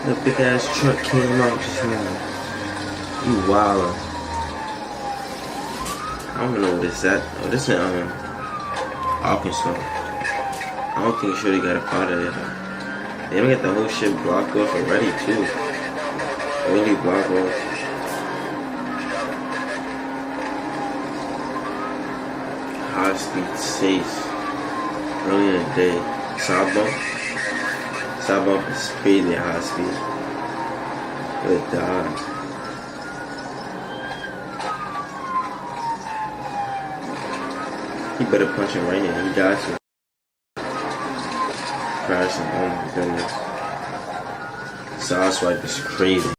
The big ass truck came out just now. You wildin'. I don't know what this at. Oh, this is Arkansas. I don't think Shorty got up out of there. They don't get the whole shit blocked off already too. Really blocked off. High speed chase. Early in the day. Side bump is crazy high speed. Good dog. He better punch him right here. He got you. Crashing. Oh my goodness. Side swipe is crazy.